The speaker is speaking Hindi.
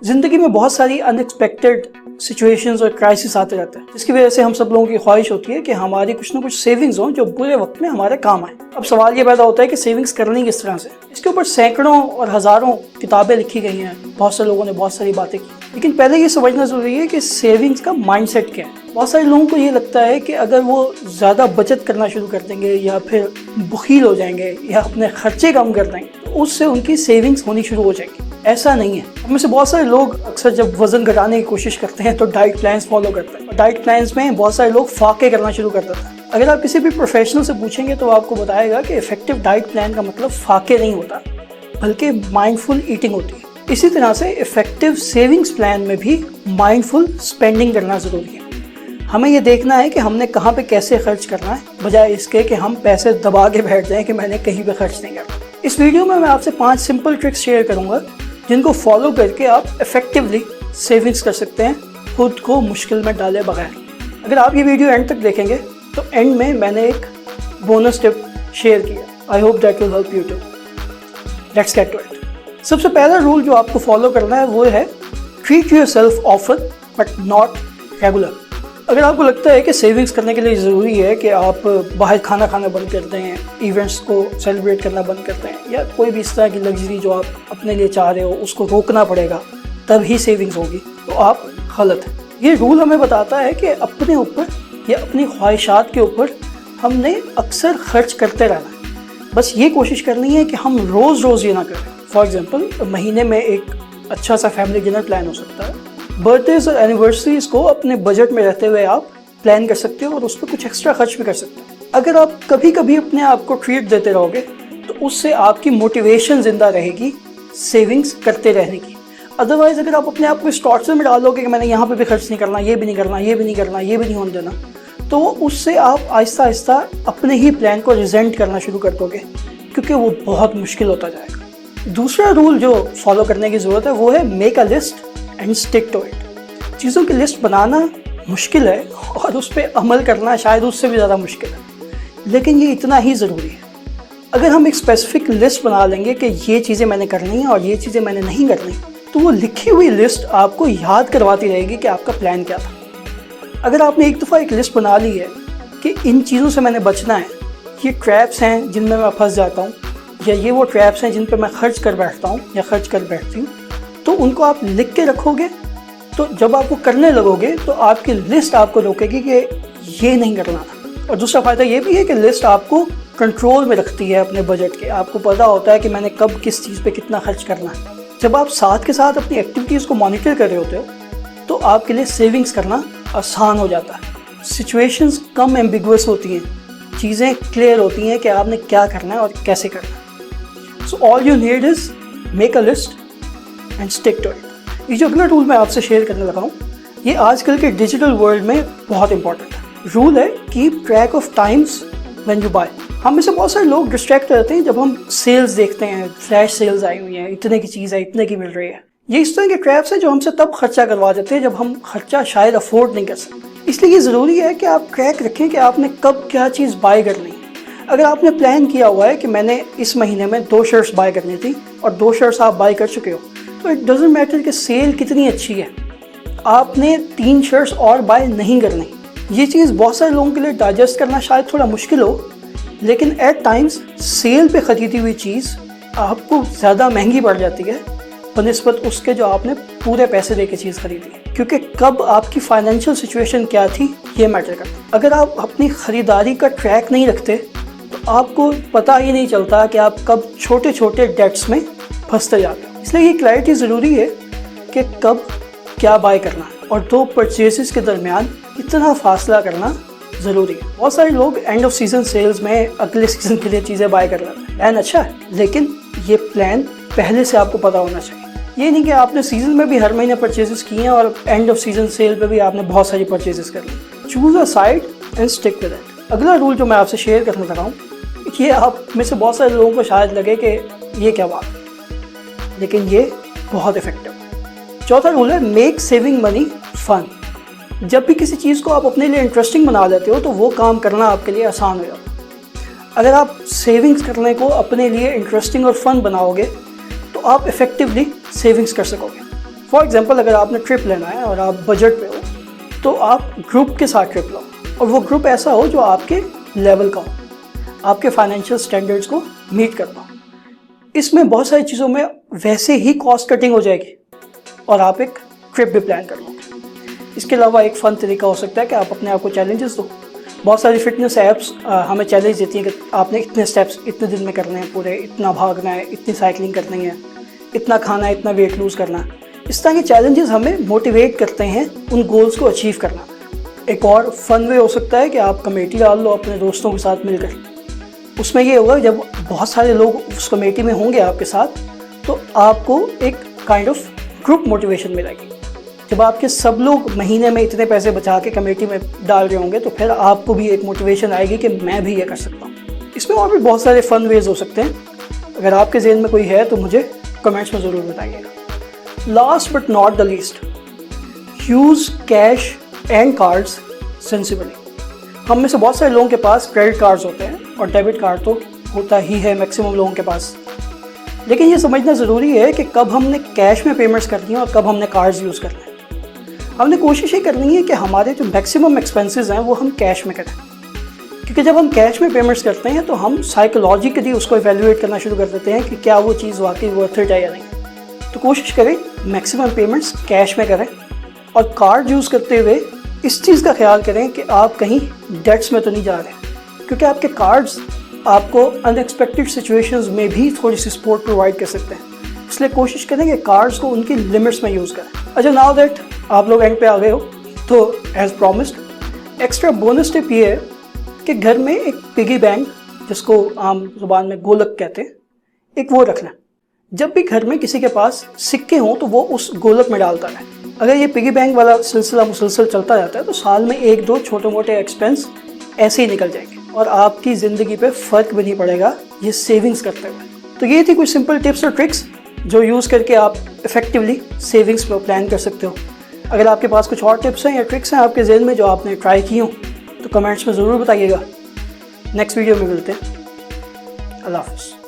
ज़िंदगी में बहुत सारी अनएक्सपेक्टेड सिचुएशंस और क्राइसिस आते रहते हैं, जिसकी वजह से हम सब लोगों की ख्वाहिश होती है कि हमारी कुछ ना कुछ सेविंग्स हों जो बुरे वक्त में हमारे काम आए। अब सवाल ये पैदा होता है कि सेविंग्स करनी किस तरह से। इसके ऊपर सैकड़ों और हज़ारों किताबें लिखी गई हैं, बहुत से लोगों ने बहुत सारी बातें की, लेकिन पहले ये समझना ज़रूरी है कि सेविंग्स का माइंडसेट क्या है। बहुत सारे लोगों को ये लगता है कि अगर वो ज़्यादा बचत करना शुरू कर देंगे या फिर बुखील हो जाएंगे या अपने खर्चे कम कर देंगे तो उससे उनकी सेविंग्स होनी शुरू हो जाएगी। ऐसा नहीं है। हम में से बहुत सारे लोग अक्सर जब वजन घटाने की कोशिश करते हैं तो डाइट प्लान्स फॉलो करते हैं। डाइट प्लान्स में बहुत सारे लोग फाके करना शुरू कर देते हैं। अगर आप किसी भी प्रोफेशनल से पूछेंगे तो आपको बताएगा कि इफेक्टिव डाइट प्लान का मतलब फाके नहीं होता, बल्कि माइंडफुल ईटिंग होती है। इसी तरह से इफेक्टिव सेविंग्स प्लान में भी माइंडफुल स्पेंडिंग करना ज़रूरी है। हमें ये देखना है कि हमने कहाँ पे कैसे खर्च करना है, बजाय इसके कि हम पैसे दबा के बैठ जाएं कि मैंने कहीं पे खर्च नहीं करना। इस वीडियो में मैं आपसे 5 सिंपल ट्रिक्स शेयर करूँगा जिनको फॉलो करके आप इफेक्टिवली सेविंग्स कर सकते हैं, खुद को मुश्किल में डाले बगैर। अगर आप ये वीडियो एंड तक देखेंगे तो एंड में मैंने एक बोनस टिप शेयर किया। I hope that will help you too. Let's get to it. सबसे पहला रूल जो आपको फॉलो करना है वो है treat yourself often but not regular. अगर आपको लगता है कि सेविंग्स करने के लिए ज़रूरी है कि आप बाहर खाना बंद कर दें, इवेंट्स को सेलिब्रेट करना बंद कर दें, या कोई भी इस तरह की लग्जरी जो आप अपने लिए चाह रहे हो उसको रोकना पड़ेगा तब ही सेविंग्स होगी, तो आप गलत हैं। ये रूल हमें बताता है कि अपने ऊपर या अपनी ख्वाहिशात के ऊपर हमने अक्सर खर्च करते रहना है। बस ये कोशिश करनी है कि हम रोज़ ये ना करें। फॉर एग्ज़ाम्पल, महीने में एक अच्छा सा फैमिली डिनर प्लान हो सकता है। बर्थडेज और एनिवर्सरीज को अपने बजट में रहते हुए आप प्लान कर सकते हो और उस पर कुछ एक्स्ट्रा खर्च भी कर सकते हो। अगर आप कभी कभी अपने आप को ट्रीट देते रहोगे तो उससे आपकी मोटिवेशन जिंदा रहेगी सेविंग्स करते रहने की। अदरवाइज अगर आप अपने आप को इस टॉर्चर में डालोगे कि मैंने यहाँ पे भी खर्च नहीं करना, ये भी नहीं करना, ये भी नहीं करना, ये भी नहीं होने देना, तो उससे आप आहिस्ता आहिस्ता अपने ही प्लान को रिजेंट करना शुरू कर दोगे, क्योंकि वो बहुत मुश्किल होता जाएगा। दूसरा रूल जो फॉलो करने की ज़रूरत है वो है make a list and stick to it. चीज़ों की लिस्ट बनाना मुश्किल है और उस पर अमल करना शायद उससे भी ज़्यादा मुश्किल है, लेकिन ये इतना ही ज़रूरी है। अगर हम एक स्पेसिफिक लिस्ट बना लेंगे कि ये चीज़ें मैंने करनी है और ये चीज़ें मैंने नहीं करनी, तो वो लिखी हुई लिस्ट आपको याद करवाती रहेगी कि आपका प्लान क्या था। अगर आपने एक दफ़ा एक लिस्ट बना ली है कि इन चीज़ों से मैंने बचना है, ये ट्रैप्स हैं जिनमें मैं फंस जाता हूँ, या ये वो ट्रैप्स हैं जिन पर मैं खर्च कर बैठता हूँ या खर्च कर बैठती हूँ, तो उनको आप लिख के रखोगे तो जब आप वो करने लगोगे तो आपकी लिस्ट आपको रोकेगी कि ये नहीं करना था। और दूसरा फ़ायदा ये भी है कि लिस्ट आपको कंट्रोल में रखती है अपने बजट के। आपको पता होता है कि मैंने कब किस चीज़ पे कितना खर्च करना है। जब आप साथ के साथ अपनी एक्टिविटीज़ को मॉनिटर कर रहे होते हो तो आपके लिए सेविंग्स करना आसान हो जाता है। सिचुएशंस कम एम्बिगुअस होती हैं, चीज़ें क्लियर होती हैं कि आपने क्या करना है और कैसे करना है। So all you need is make a list and stick to it. ये जो अगला रूल मैं आपसे शेयर करने लगा हूँ, ये आजकल के डिजिटल वर्ल्ड में बहुत इंपॉर्टेंट है। रूल है keep track of times when you buy. हम में से बहुत सारे लोग डिस्ट्रैक्ट रहते हैं जब हम सेल्स देखते हैं, फ्लैश सेल्स आई हुई हैं, इतने की चीज़ है, इतने की मिल रही है। ये इस तरह के ट्रैप्स हैं जो हमसे तब खर्चा करवा देते हैं जब हम खर्चा शायद अफोर्ड नहीं कर सकते। इसलिए ये ज़रूरी है कि आप ट्रैक रखें कि आपने कब क्या चीज़ बाय करनी है। अगर आपने प्लान किया हुआ है कि मैंने इस महीने में 2 शर्ट्स बाय करनी थी और 2 शर्ट्स आप बाय कर चुके हो, तो इट डजेंट मैटर कि सेल कितनी अच्छी है, आपने 3 शर्ट्स और बाय नहीं करनी। ये चीज़ बहुत सारे लोगों के लिए डाइजेस्ट करना शायद थोड़ा मुश्किल हो, लेकिन एट टाइम्स सेल पे ख़रीदी हुई चीज़ आपको ज़्यादा महंगी पड़ जाती है बनिस्बत उसके जो आपने पूरे पैसे दे के चीज़ खरीदी है, क्योंकि कब आपकी फाइनेंशियल सिचुएशन क्या थी ये मैटर करता है। अगर आप अपनी ख़रीदारी का ट्रैक नहीं रखते तो आपको पता ही नहीं चलता कि आप कब छोटे छोटे डेट्स में फंसते जाते हो। इसलिए ये क्लैरिटी ज़रूरी है कि कब क्या बाय करना है और 2 परचेजेस के दरमियान इतना फासला करना ज़रूरी है। बहुत सारे लोग एंड ऑफ सीज़न सेल्स में अगले सीज़न के लिए चीज़ें बाय कर लेते हैं। प्लान अच्छा है, लेकिन ये प्लान पहले से आपको पता होना चाहिए। ये नहीं कि आपने सीज़न में भी हर महीने परचेजेस किए हैं और एंड ऑफ सीज़न सेल पे भी आपने बहुत सारी परचेजेस कर ली। Choose a side and stick with it. अगला रूल जो मैं आपसे शेयर करना लगा हूँ, ये आप में से बहुत सारे लोगों को शायद लगे कि ये क्या बात है, लेकिन ये बहुत इफेक्टिव है। चौथा रूल है मेक सेविंग मनी फन। जब भी किसी चीज़ को आप अपने लिए इंटरेस्टिंग बना लेते हो तो वो काम करना आपके लिए आसान हो जाता है। अगर आप सेविंग्स करने को अपने लिए इंटरेस्टिंग और फन बनाओगे तो आप इफ़ेक्टिवली सेविंग्स कर सकोगे। फॉर एग्जांपल अगर आपने ट्रिप लेना है और आप बजट पे हो तो आप ग्रुप के साथ ट्रिप लो, और वो ग्रुप ऐसा हो जो आपके लेवल का हो, आपके फाइनेंशियल स्टैंडर्ड्स को मीट करता हो। इसमें बहुत सारी चीज़ों में वैसे ही कॉस्ट कटिंग हो जाएगी और आप एक ट्रिप भी प्लान कर लोगे। इसके अलावा एक फ़न तरीका हो सकता है कि आप अपने आप को चैलेंजेस दो। बहुत सारी फिटनेस ऐप्स हमें चैलेंज देती हैं कि आपने इतने स्टेप्स इतने दिन में करने हैं पूरे, इतना भागना है, इतनी साइकिलिंग करनी है, इतना खाना है, इतना वेट लूज़ करना है। इस तरह के चैलेंजेस हमें मोटिवेट करते हैं उन गोल्स को अचीव करना। एक और फन वे हो सकता है कि आप कमेटी डाल लो अपने दोस्तों के साथ मिलकर। उसमें ये होगा जब बहुत सारे लोग उस कमेटी में होंगे आपके साथ तो आपको एक काइंड ऑफ ग्रुप मोटिवेशन मिलेगी। जब आपके सब लोग महीने में इतने पैसे बचा के कमेटी में डाल रहे होंगे तो फिर आपको भी एक मोटिवेशन आएगी कि मैं भी ये कर सकता हूँ। इसमें और भी बहुत सारे फन वेज हो सकते हैं। अगर आपके ज़हन में कोई है तो मुझे कमेंट्स में ज़रूर बताइएगा। Last but not the least, use cash and cards sensibly. हम में से बहुत सारे लोगों के पास क्रेडिट कार्ड्स होते हैं और डेबिट कार्ड तो होता ही है मैक्सिमम लोगों के पास, लेकिन ये समझना ज़रूरी है कि कब हमने कैश में पेमेंट्स करनी है और कब हमने कार्ड्स यूज़ करने हैं। हमने कोशिश ये करनी है कि हमारे जो मैक्सिमम एक्सपेंसेस हैं वो हम कैश में करें, क्योंकि जब हम कैश में पेमेंट्स करते हैं तो हम साइकोलॉजिकली उसको इवैल्यूएट करना शुरू कर देते हैं कि क्या वो चीज़ वाकई वर्थ इट है या नहीं। तो कोशिश करें मैक्सिमम पेमेंट्स कैश में करें और कार्ड यूज़ करते हुए इस चीज़ का ख्याल करें कि आप कहीं डेट्स में तो नहीं जा रहे हैं, क्योंकि आपके कार्ड्स आपको अनएक्सपेक्टेड सिचुएशंस में भी थोड़ी सी सपोर्ट प्रोवाइड कर सकते हैं। इसलिए कोशिश करें कि कार्ड्स को उनकी लिमिट्स में यूज़ करें। अच्छा, नाउ दैट आप लोग एंड पे आ गए हो तो as promised extra bonus tip ये है कि घर में एक पिगी बैंक, जिसको आम जुबान में गोलक कहते हैं, एक वो रखना। जब भी घर में किसी के पास सिक्के हों तो वो उस गोलक में डालता है। अगर ये पिगी बैंक वाला सिलसिला मुसलसल चलता जाता है तो साल में एक दो छोटे मोटे एक्सपेंस ऐसे ही निकल जाएंगे और आपकी ज़िंदगी पे फ़र्क भी नहीं पड़ेगा ये सेविंग्स करते हुए। तो ये थी कुछ सिंपल टिप्स और ट्रिक्स जो यूज़ करके आप इफ़ेक्टिवली सेविंग्स को प्लान कर सकते हो। अगर आपके पास कुछ और टिप्स हैं या ट्रिक्स हैं आपके ज़हन में जो आपने ट्राई की हो तो कमेंट्स में ज़रूर बताइएगा। नेक्स्ट वीडियो में मिलते हैं। अल्लाह हाफ़िज़।